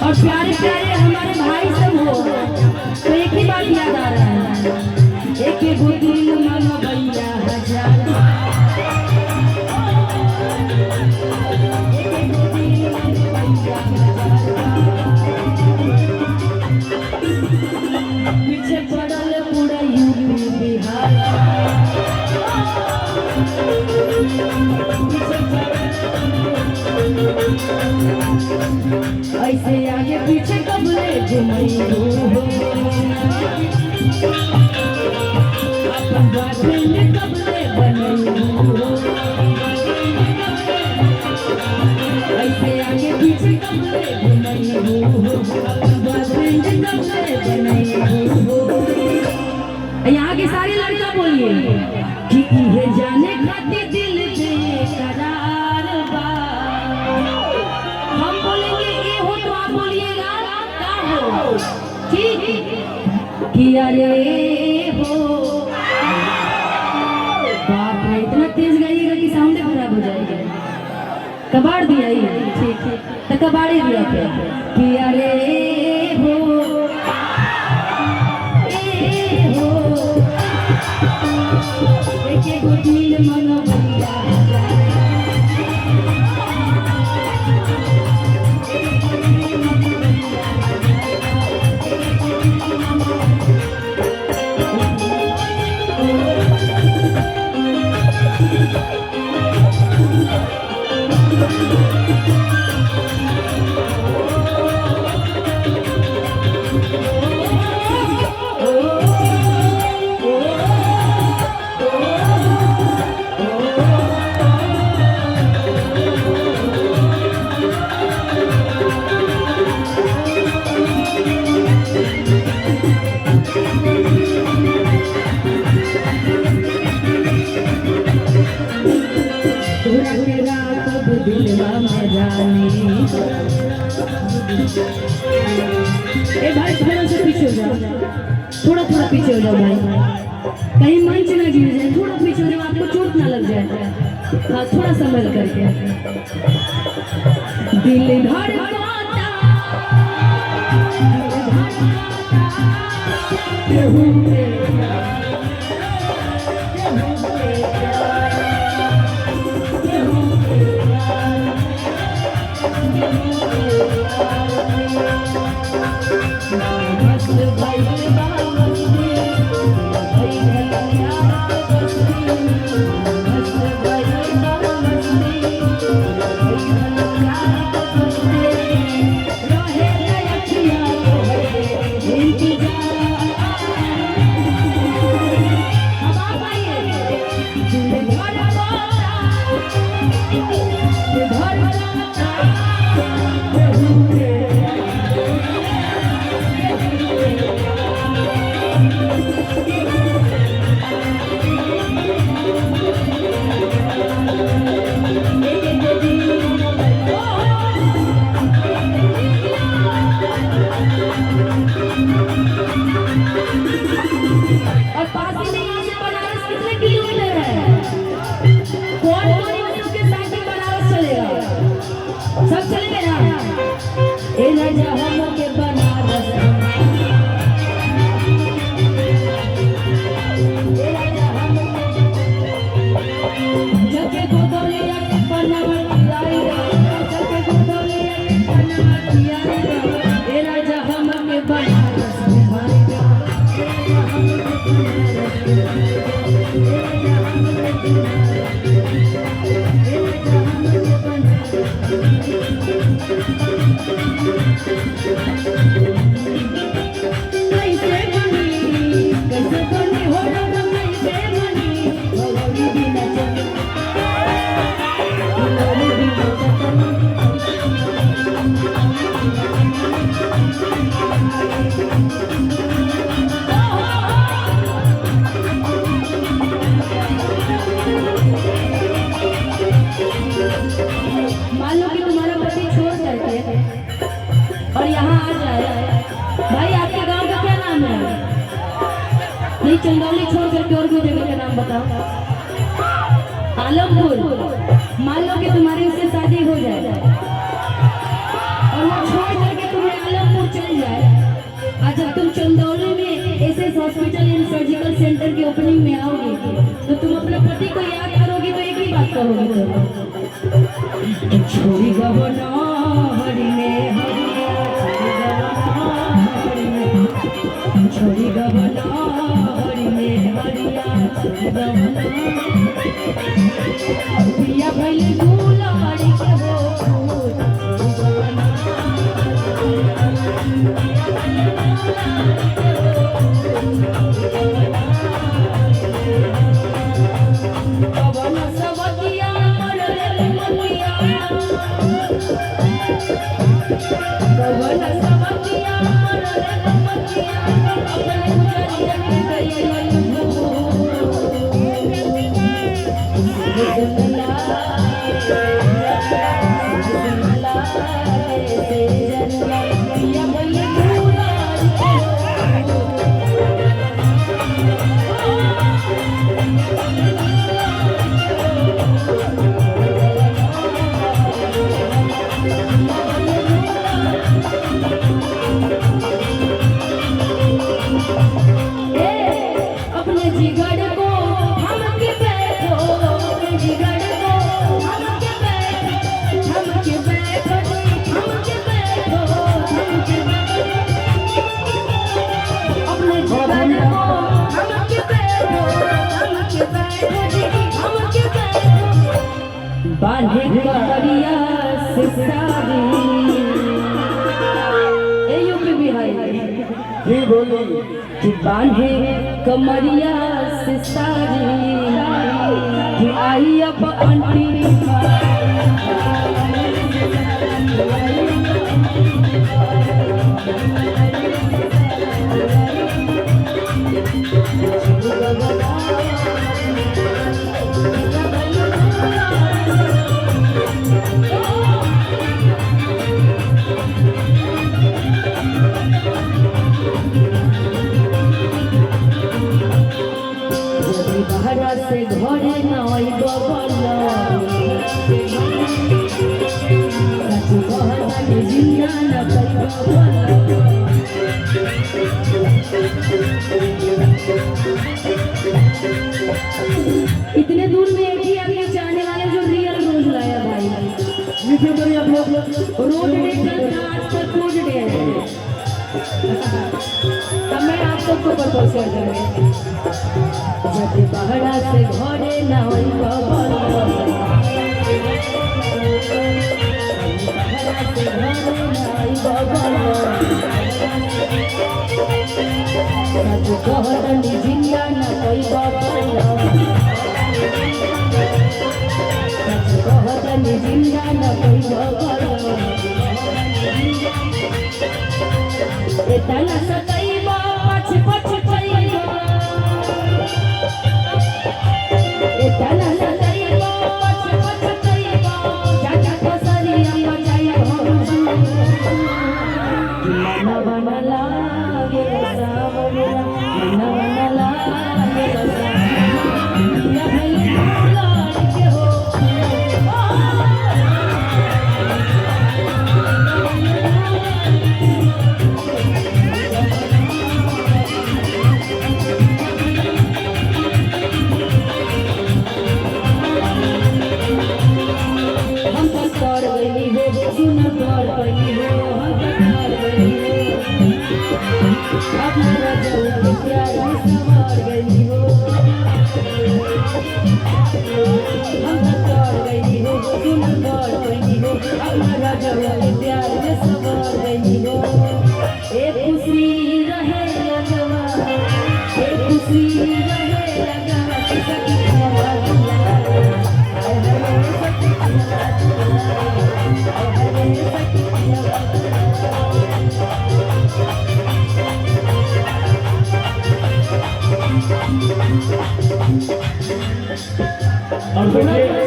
और प्यारे प्यारे हमारे भाई सब हो, तो एक ही बात याद आ रहा है, एक एक दिल मन भैया हजार, पीछे पड़ल पूरा यूपी बिहार, ऐसे आगे पीछे कबले घुमई हो, अपन बॉयफ्रेंड कबले बनई हो, ऐसे आगे पीछे कबले घुमई हो, अपन बॉयफ्रेंड कबले बनई हो। यहाँ के सारे लड़का बोलिए कि ये जाने खातिर दिल बेकरार बा। हम बोलेंगे ये हो तो आप बोलिएगा क्या हो, ठीक कि अरे हो। बाप रे, इतना तेज गाइएगा कि साउंड खराब हो जाएगा। कबाड़ दिया ये, ठीक तो कबाड़े दिया कि अरे हो, एक दिल मन भैया ए भाई थोड़ा सा पीछे हो जाओ, थोड़ा पीछे हो जाओ भाई, कहीं मंच ना गिर जाए, थोड़ा पीछे हो जाओ, आपको चोट ना लग जाए। हाँ, थोड़ा संभल करके। दिल धड़काता नहीं चंदौली छोड़ करके और कोई जगह का नाम बताओ। आलमपुर, मान लो कि तुम्हारी उससे शादी हो जाए और वो छोड़ करके तुम्हें पिया भइल गुलाड़ी के हो कवन सवतिया रे मतिया कवन सवतिया रे मतिया अपने गुजरिया के गई अपने जिगर को हम के बैठो अपने जिगर को हम के बैठो हम के बैठो हम के बैठो हम के अपने जिगर को हम के बैठो हम के बैठो हम के बैठो बांधे करिया से सारी ए यूपी बिहार ही बोली कि बांधे कमरिया से सारी कि आई अब अंटी बहरा से घरे नई बबला सच कहत जिंदा न इतने दूर में एक ही आपके चाहने वाले जो रियल रोज लाया भाई नीचे करिए आप लोग रोज डे कल आज तक रोज डे है तब मैं आप सबको प्रपोज कर दूंगी जब बहरा से घरे न होई बबला बहरा से घरे न होई बबला सच कहत जिंदा न कोई बबला सच कहत जिंदा न कोई बबला इतना सताइबा पछ पछ पइबा इतना सताइबा पछ पछ पइबा जाजा कसरिया बचाइबा मन बन लागे सावरिया मन बन लागे सावरिया भई लागे के हो हम तो कर गई हो सुन कर गई हो हम तो कर गई हो अपना जल के प्यार में संवार गई हो हम तो कर गई हो सुन कर गई हो अपना जल के प्यार में संवार गई हो एक खुशी रहे लगवा एक खुशी रहे लगवा सखी और देखिए